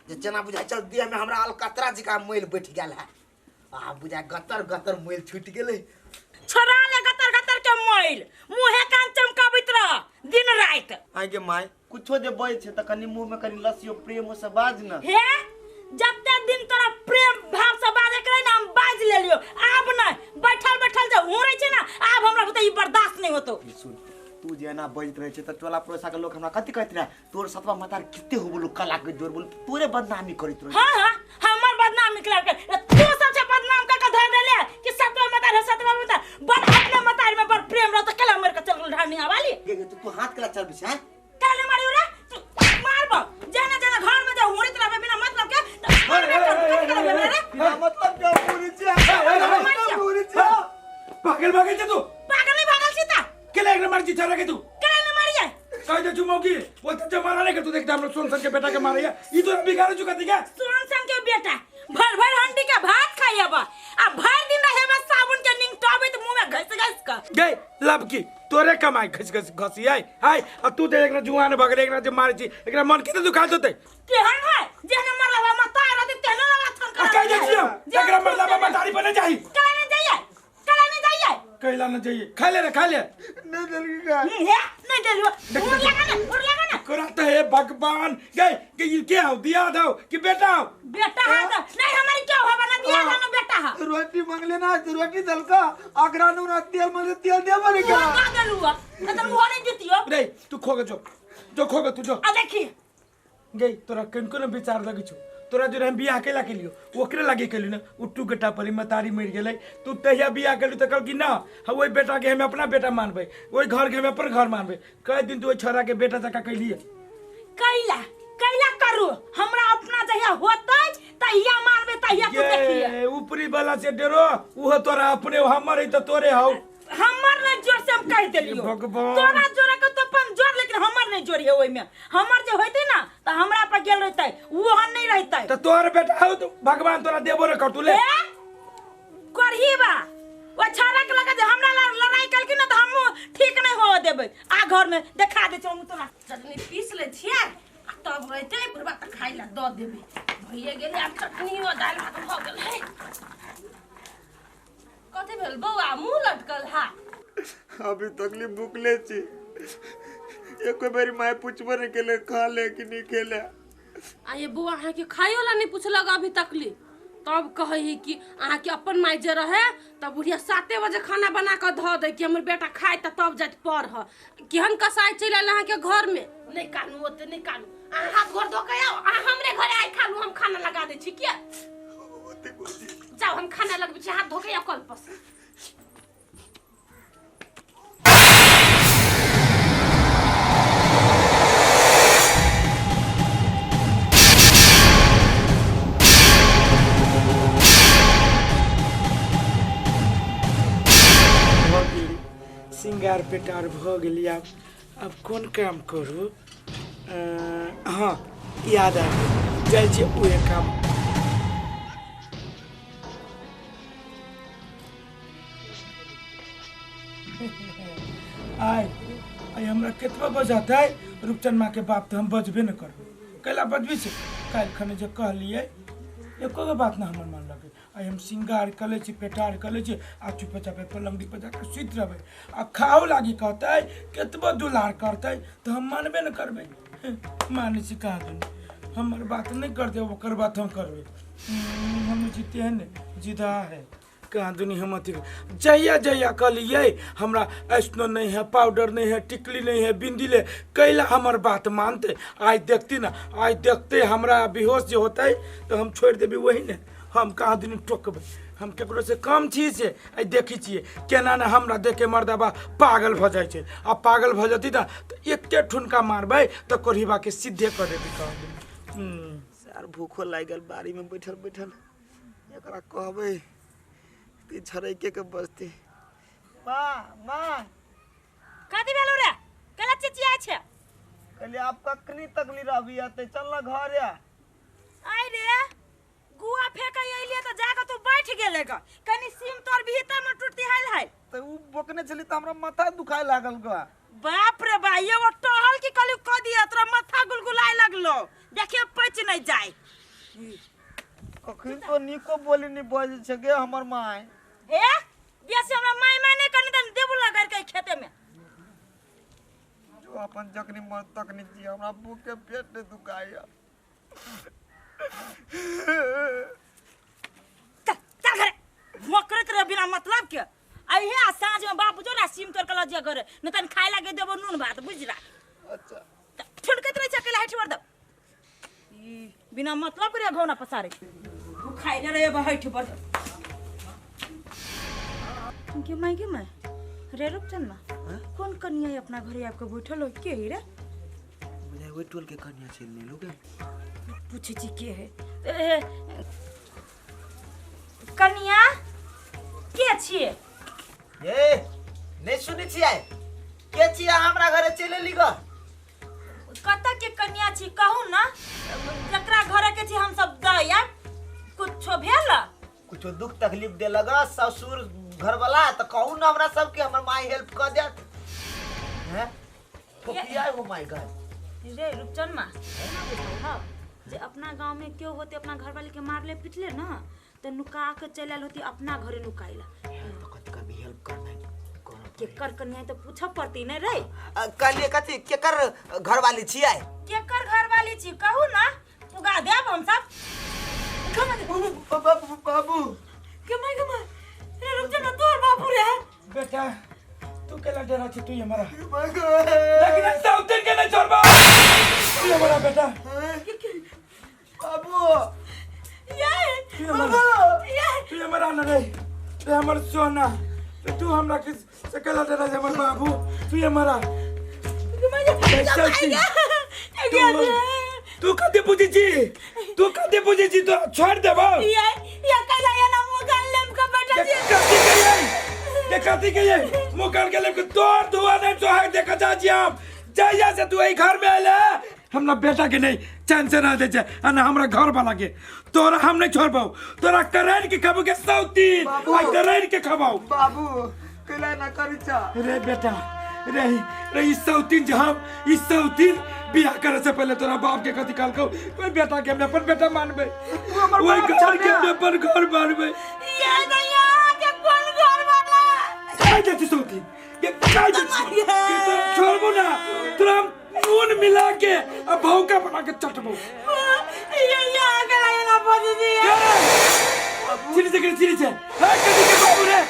जे जना बुझा चल दिया में हमरा अलकतरा जी का मैल बैठ गेल है आ बुझा गतर गतर मैल छूट गेले छोड़ा ले गतर गतर के मैल मुंहे कान चमकाबैत रह दिन रात आगे माय कुछो जे बय छे त कनी मुंह में कनी लसियो प्रेम से बाज न हे जते दिन तोरा प्रेम भाव से बाजे करे ना हम बाज ले लियो आब नहीं बैठल बैठल जे हुरै छे ना आब हमरा बुते ई बर्दाश्त नहीं होतो सुन तू जे ना बजत रहे छे त टोला पड़ोसा के लोग हमरा कथि कहत रहे तोर सतवा मातार किते हो बोलू कला के जोर बोल तोरे बदनामी करित रहे हां हमर बदनामी कर के तू सबसे बदनाम कर के धर देले कि सतवा मातार बड़ अपने मातार में बड़ प्रेम रहत कला मर के चल ढानिया वाली तू हाथ कला चल बिछा काले मारियो रे तू मारबो जाने जाने घर में जा हुरत रहे बिना मतलब के बिना मतलब क्या पूरी छे पागल भागे छे तू पागल नहीं भागल सीता केले एकरा मार छी छरा के तू काले न मारी जाए कह दे चुमो की वो तो मारा नहीं कर तू देख हम सोनसन के बेटा के मारे ई तो बिगाड़ चुका थी क्या सोनसन के बेटा भर भर हंडी का भात खाइबा आ भर दिन रहे बस साबुन के निंग टोबे तो मुंह में घस घस का गई लब की तोरे कमाई घस घस घसी आई हाय अब तू दे एकरा जुआन भगरे एकरा जे मारे छी एकरा मन किते दुखा देते केहन है जेने मरला मता रहते तेने लगा थन आ कह दे छियो एकरा मरला बाबा तारी बने जाई कला नहीं जाइए कहला न जाइए खा ले नहीं जल के हे नहीं देलवा उड़ लगा ना करत है भगवान गई कि ये क्या हो दिया दो कि बेटा हो बेटा है तो नहीं हमारी क्या हो बना दिया ना बेटा है रोटी मांगले ना रोटी दल का आगरा नु ना तेल में तेल दे बने वो पागल हुआ न तो मुंह नहीं जीतियो नहीं तू खो के जो खो के तू जो आ देखिए गई तोरा कनको न विचार लगे छु तोरा जो हम बियाह केला के लियो ओकरे लागे केलु न उट्टू गटा परी मतारी मर गेलै तू तहिया बियाह केलु त कहल कि ना हम ओइ बेटा के हम अपना बेटा मानबै ओइ घर के हम अपन घर मानबै कई दिन तू ओइ छोरा के बेटा तका कैलिए कैला करू हमरा अपना जहिया होतै तहिया मारबे तहिया तू देखिए ये ऊपरी वाला से डरो वो तोरा अपने हमर है त तोरे हौ हमर ने जोर से हम कह देलियो भगवान तोरा जोरा के तो अपन जोर लेकिन हमर नहीं जोर है ओइ में हमर जे होइते ना त हमरा पर गेल रहतै वो हम नहीं रहतै त तोर बेटा हौ तो भगवान तोरा देबो रे कर तू ले करही बा वो छारा के लगा जे हमरा लड़ाई कल की ना त हम ठीक नहीं हो देबै आ घर में देखा दे हम तोरा चटनी पीस ले छियै तब रहते बुढ़वा त खाइ ला द देबै भइए गेलै अब चटनी और दाल भात हो गेल है कथि भेल बौआ मुंह लटकल हा अभी तकली भूखले छी एको बेरी माय पूछबो ने केले खा ले कि नहीं खेले आ ये बुआ अहाँ के खाइयो ला नहीं पूछलक अभी तकली तब कहे कि अहाँ के अपन माय जे रहे तब बुढ़िया 7 बजे खाना बना के ध दे कि हमर बेटा खाए तब जात पर ह केहन कसाई चल आल अहाँ के घर में नहीं कानू ओते नहीं कानू अहाँ हाथ गोर धो के आओ अहाँ हमरे घरे आई खालू हम खाना लगा दे छी क्या जाओ हम खाना लगबे छी हाथ धो के आओ कल पस सिंगार पेटार भ गेली अब कौन काम करू हाँ याद आ जाइ छै ओहे काम आई हमरा केतबा बजाता है रूपचंद माँ के बाप तो हम बजबे न करबे कैला बजबी से काल खने जे कहलिए एको के बात ना हमर मन लगे आई हम सिंगार कले छी पेटार कले छी आ चुपे चापे पलंगी पे जाके सुत रहबे आ खाओ लागी कहते केतबो दुलार करते तो हम मानबे न करबे माने छी कहा दिन हमर बात नहीं करते ओकर बात हम करबे हम जीते हैं ने जिदा है कहाँ दुनी हम जहिया जहिया कहलिए हमरा ऐसनो नहीं है पाउडर नहीं है टिकली नहीं है बिंदी ले कैला हमर बात मानते आज देखती ना आज देखते हमरा बेहोश जो होता है तो हम छोड़ देबे वही ने हम कहाँ दुनी टोकबे हम केकरो से कम चीज से आई देखी छिए केना ना हमरा देख के मर्दाबा पागल भ जाय छै आ पागल भ जती ना तो एके ठुनका मारबे तो कोरहीबा के सीधे कर देबे कहाँ सर भूखो लागल बारी में बैठल बैठल एकरा कहबे ती छरैके के बजती मां मां कथि भेलौ रे कला चिचिया छै कहले आप कखनी तकली रहबी आते चल ना घर आ आई रे गुआ फेंकै अइले त जाके तू बैठ गेले ग कनी सीम तोर भीतर में टूटती हाल है तो उ बोकने चली त हमरा माथा दुखाए लागल ग बाप रे बा एगो टहल की चालू कर दिया तोरा माथा गुलगुलाए लगलो देखिए पच नहीं जाए कखन तो निको बोली नहीं बजे छै गे हमर माय ए जैसे हमरा माय नहीं करनी त देबू लगा के खेते में जो अपन जखनी मन तकनी जी हमरा भूख के पेट नहीं दुखाया चल घरे मोकरत रे बिना मतलब के अइहे आ साँझ में बाप जो ना सीम तोर कल जे घरे न तन खाए लागे देबो नून भात बुझरा अच्छा ठुड़कत रह चकला हट वर दो ई बिना मतलब करे घौना पसारे तू खाए न रे हट वर दो के मैं रे रुपचन ना कौन कन्या है अपना घरे आपको बैठल हो के ही रे मुझे वही टोल के कन्या छीन ले लोगे पूछे छी के है कन्या के छिए ए नहीं सुनी छियै के छियै हमरा घरे चले ली ग कत के कन्या छी कहू ना जकरा घरे के छी हम सब दया कुछो भेल कुछ दुख तकलीफ दे लगा ससुर घर वाला तो कहू ना हमरा सब के हमर माई हेल्प कर दे हैं ठोकिया हो माई गॉड रे रुपचन मां हां जे अपना गांव में क्यों होते अपना घर वाले के मारले पिटले ना तो नुका के चलल होती अपना घरे नुकाइला तो कत का भी हेल्प करना केकर कन्या तो पूछा पड़ती नहीं रे कहलिए कथी केकर घर वाली छियै केकर घर वाली छी कहू ना पुगा देब हम सब बाबू कमाई रे रुक जा तोर बाबू रे बेटा तू केला डरा छी तू हमारा लेकिन साउथन के नहीं छोड़बा तू हमारा बेटा बाबू ये तू हमारा न रे रे हमर सोना तू हमरा के केला डरा जे हमर बाबू तू हमारा तू कदे पूछी छी तो छोड़ देबो ये कैला ये ना मुगल लेम का बेटा जी देखती के ये मुगल के लेम के तोड़ धुआ नहीं तो है देखा जा जी हम जइया से तू ई घर में आले हमरा बेटा के नहीं चैन से ना दे छे अन हमरा घर वाला के तोरा हम नहीं छोड़बो तोरा करेन के खबो के सौती आई करेन के खबाओ बाबू केला ना करी चा रे बेटा रे ई सौतीन जहां ई सौतीन बियाह करे से पहले तोरा बाप के कथी काल को कोई बेटा के हमने अपन बेटा मानबे ओई घर के अपन घर मानबे ये नैया के कौन घर वाला काय देती सौतीन ये काय देती के तो छोड़बो ना तोरा नून मिला के अब भौका बना के चटबो ये आगे आए ना बोली दी चिली से हां कदी के बाबू रे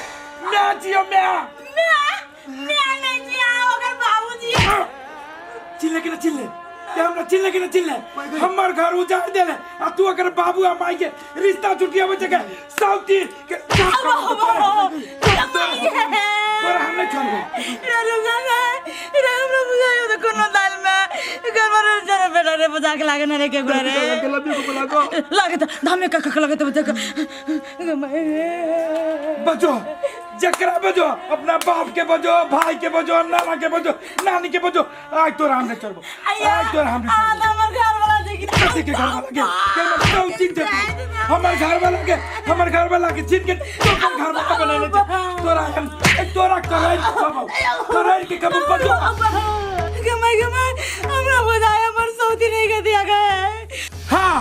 ना जियो मैं नहीं जिया अगर बाबूजी चिल्ले के हमरा चिल्ले के चिल्ले हमर घर उजाड़ देले आ तू अगर बाबू आ माई के रिश्ता छुटिया बचे के साउथी के पर हम नहीं छोड़बो रे हमरा बुझायो तो कोनो दाल में घर वाले जरा बेटा रे बुझा के लागे ना रे के गुड़ा रे लागे तो धामे का लागे तो बजो जकरा बजो अपना बाप के बजो भाई के बजो नाना के बजो नानी के बजो आज तो राम ने चलबो आज तो राम ने हमर घर वाला देखी कथी के घर वाला के मैं तो चिन दे हमर घर वाला के चिन के तो घर वाला बनाने तोरा हम तोरा कराई के कब बजो गमाई हमरा बुझाया पर सौती नहीं के दिया गए हां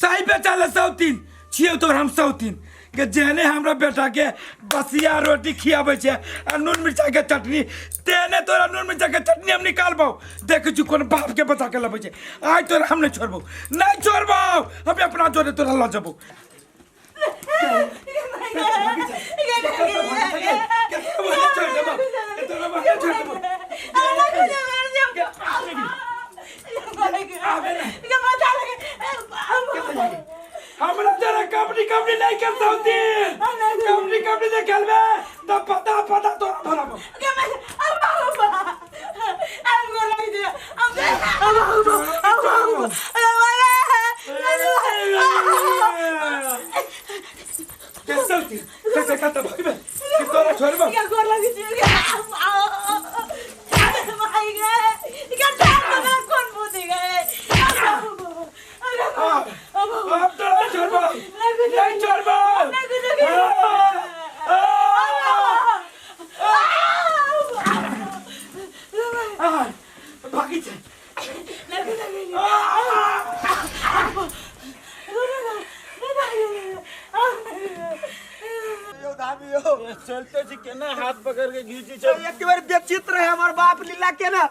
सही पे चले सौतीन छियो तो हम सौतीन के जेने हमरा बेटा के बसिया रोटी खियाबे छे आ नून मिर्चा के चटनी तेने तोरा नून मिर्चा के चटनी हम निकालबो देख छु कोन बाप के बता के लबे छे आज तोरा हम नहीं छोड़बो हम अपना जोरे तोरा ल जबो हमरा जरा कंपनी नहीं कर सकती कंपनी से खेलबे तब पता तोरा भरबो कैसे करता भागबे कि तोरा छोड़बो क्या गोर लगी छी भाई गए क्या टाइम में कौन बुद्धि गए अब तो नहीं छोड़बो भागी छे चलते छी केना हाथ पकड़ के घीची छै एक बार बेचित्र है हमार बाप लीला के ना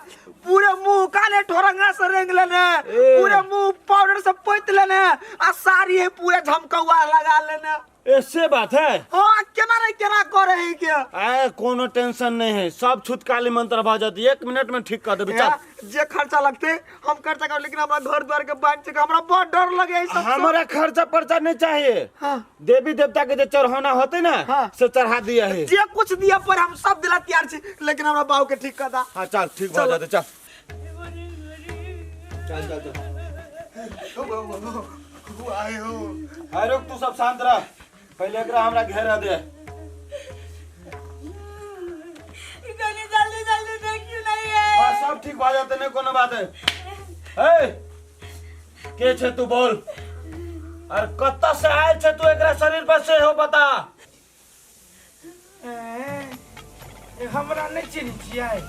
पूरे मुंह काले ठोरंगा से रेंग लेने पूरे मुंह पाउडर से पोत लेने आ साड़ी है पूरे झमकौआ लगा लेने ऐसे बात है हाँ केना नहीं केना करे है क्या आ कोनो टेंशन नहीं है सब छुटकाली मंत्र भ जाती 1 मिनट में ठीक कर देबे चल जे खर्चा लगते हम खर्चा कर लेकिन हमरा घर द्वार के बांट के हमरा बहुत डर लगे है सब हमारा खर्चा पर्चा नहीं चाहिए हाँ। देवी देवता के जो चढ़ाना होते ना हाँ। से चढ़ा दिया है जे कुछ दिया पर हम सब दिला तैयार छी लेकिन हमरा बाबू के ठीक कर दा हाँ चल ठीक हो जाते चल चल चल चल आयो हाय रुक तू सब शांत रह पहले एकरा हमरा घेरा दे इकनी जल्दी जल्दी देखियो नहीं है हाँ सब ठीक हो जाते नहीं कोनो बात है ए के छे तू बोल और कत्ता से आयल छे तू एकरा शरीर पर से हो बता हमरा नहीं चिन्ह छियै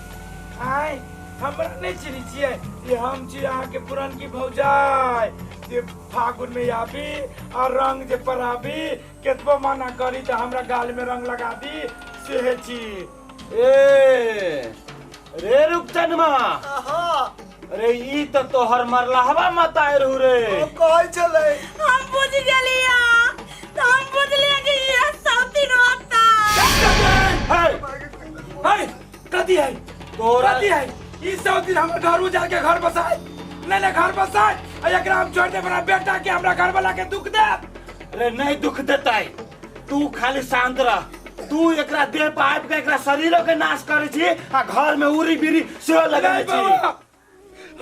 आय हमरा नहीं चिन्ह छियै ये हम छी अहाँ के पुरान की भौजाई जे फागुन में आबी और रंग जे पराबी केतबो माना करी त हमरा गाल में रंग लगा दी सेहे छी ए रे रुकचनमा हां अरे ई त तोहर मरलहवा मत आय रहू रे कहै छले हम बुझ गेलिया तो हम बुझलिए कि ये सौती होता हे कथी है तोरा कथी है ई सब दिन हमर घर उजाड़ के घर बसाए नहीं घर बसाए आ एकरा हम छोड़ दे बना बेटा के हमरा घर वाला के दुख दे अरे नहीं दुख देताई तू खाली शांत रह तू एकरा देह पाइप के एकरा शरीरो के नाश करे छी आ घर में उरी बिरी सेहो लगाई छी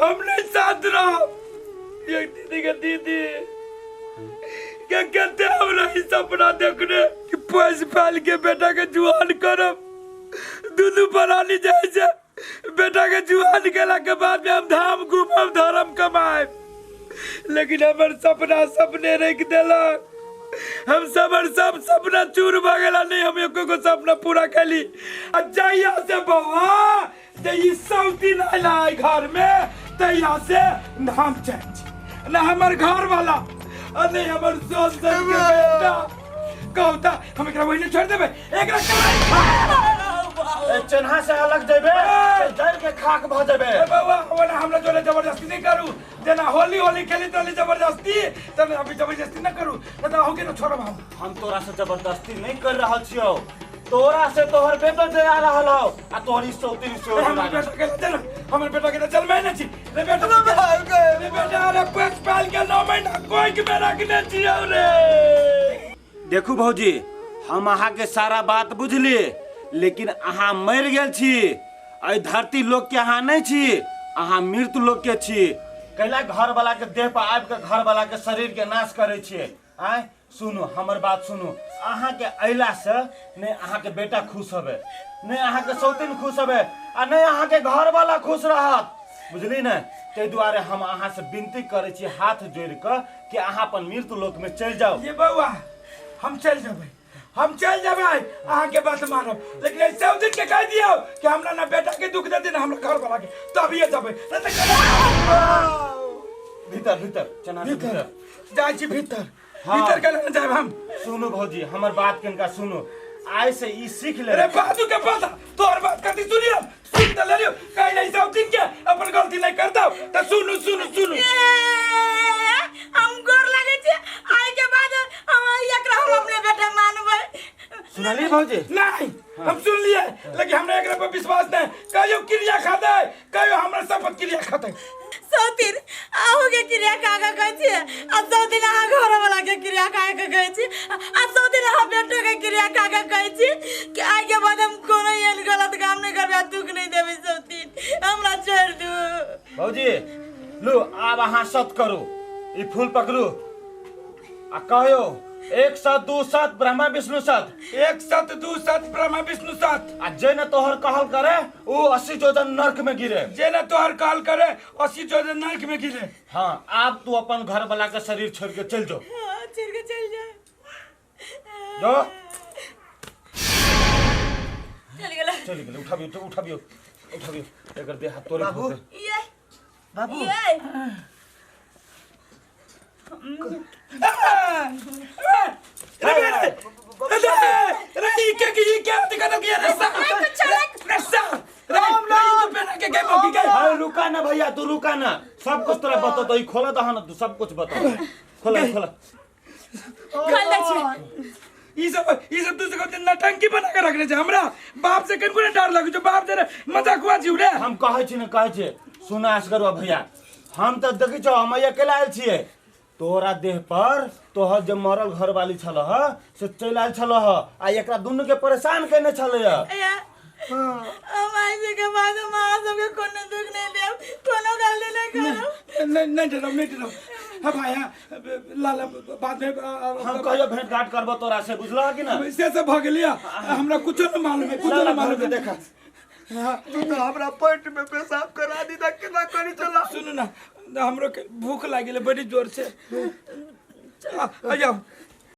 हम नहीं शांत रहो एक दीदी के दीदी क्या कहते हमरा ई सपना देखने कि पोस पाल के बेटा के जुआन करब दुनू परानी जाए छै बेटा के जुआन केला के बाद में हम धाम घूमब धर्म कमाएब लेकिन हमर सपना सपने रख देलक हम सब सपना चूर भ गेला नहीं हम एको को सपना पूरा कैली आ जहिया से बउआ जे ई सब दिन आइला घर में तहिया से नाम चेंज न हमर घर वाला और नहीं हमर सोच के बेटा कहता हम एकरा वही छोड़ देबे एकरा चन्हा से अलग जेबे जड़ के खाक भ जेबे बाबा ओना हमरा जोरे जबरदस्ती नहीं करू जेना होली खेली तली जबरदस्ती तने अभी जबरदस्ती न करू न त होगे न छोड़ब हम तोरा से जबरदस्ती नहीं कर रहल छियो तोरा से तोहर बेटा जे आ रहल हो आ तोहरी सौतीन से हमर बेटा के चल मैं न छी रे बेटा रे पेट पाल के 9 महीना कोई के में रखने छियो रे देखू भौजी हम अहाँ के सारा बात बुझलिए लेकिन अहाँ मर गेल छी एहि धरती लोक के अहाँ नहीं छी अहाँ मृत लोक के छी कैला घर वाला के देह पर आबि के घर वाला के शरीर के नाश करे छिए आय सुनू हमर बात सुनू अहाँ के अइला से नहीं अहाँ के बेटा खुश होबे नहीं अहाँ के सौतीन खुश होबे आ नहीं अहाँ के घर वाला खुश रहत बुझली न तै दुआरे हम अहाँ से विनती करे छी हाथ जोड़ के कि अहाँ अपन मृत लोक में चल जाओ ये बउआ हम चल जेबै अहाँ के बात मानब लेकिन ऐसे दिन के कह दियो कि हमरा ना बेटा के दुख दे दिन हमरा घर वाला के तब ये जेबै भीतर भीतर चना भीतर जाय छी भीतर हाँ। भीतर के ना जाब हम सुनो भौजी हमर बात कनका सुनो आय से ई सीख ले अरे बातू के पता तोर बात कथी सुनियो सुन त लियो कहीं नहीं सब दिन के अपन गलती नहीं करता त सुनु हम गोर लगे छी आइ के बाद हम एकरा हम अपने बेटा मानबै सुनली भौजी नहीं हम सुन लिए लेकिन हमरा एकरा पर विश्वास नहीं कहियो क्रिया खाते कहियो हमरा शपथ क्रिया खाते सौतीन आहू के क्रिया काका कहै छी आ सौतीन अहाँ घर वाला के क्रिया काका कहै छी आ सौतीन अहाँ बेटो के क्रिया काका कहै छी कि आइ के बाद हम कोनो एहन गलत काम नहीं करबै दुख नहीं देबै सौतीन हमरा छोड़ दू भौजी लो आब अहाँ सत करू ई फूल पकड़ू आ कहियो 1 7 2 7 ब्रह्मा विष्णु सत 1 7 2 7 ब्रह्मा विष्णु सत आ जे न तोहर कहल करे वो 80 जोजन नरक में गिरे जे न तोहर कहल करे 80 जोजन नरक में गिरे हाँ अब तू अपन घर वाला का शरीर छोड़ के चल जाओ छोड़ के चल जा जो चल गेला उठाबियो एकर देह हाथ तोड़े बाबू ये बाबू ये रे क्या दिखाना किया रे सर रे सर राम राम। पहना के गए मौकी गए अरे रुका ना भैया, तू रुका ना, सब कुछ तोरा बता तो खोला दहा ना, तू सब कुछ बता, खोला खोला। खोल दे छी ई सब दूसरे को नटंकी बना के रखने छै हमरा बाप से कनको डर लगै छै, बाप से मजाकवा जीव रे। हम कहै छी ने कहै छी, सुना असगरवा भैया, हम तो देखै छौ हम अकेला आयल छियै, तोरा देह पर तोहर जे मरल घरवाली छलह से चलि आयल छलह आ एकरा दुनू के परेशान केने छलैया। हमारे के बाद मां सबके कोनो दुख नहीं ले, कोनो गलती नहीं करो। नहीं डरो हां भाया लाला बाद में हम कहियो भेंट घाट करबो तोरा से, बुझलह कि ना? से भ गेलिया हमरा कुछो न मालूम है, कुछो न मालूम है। देखा तू तो हमरा पेट में पेशाब करा दी, केना करी चला। सुन ना हमरो के भूख लागिले बड़ी जोर से। आ जाओ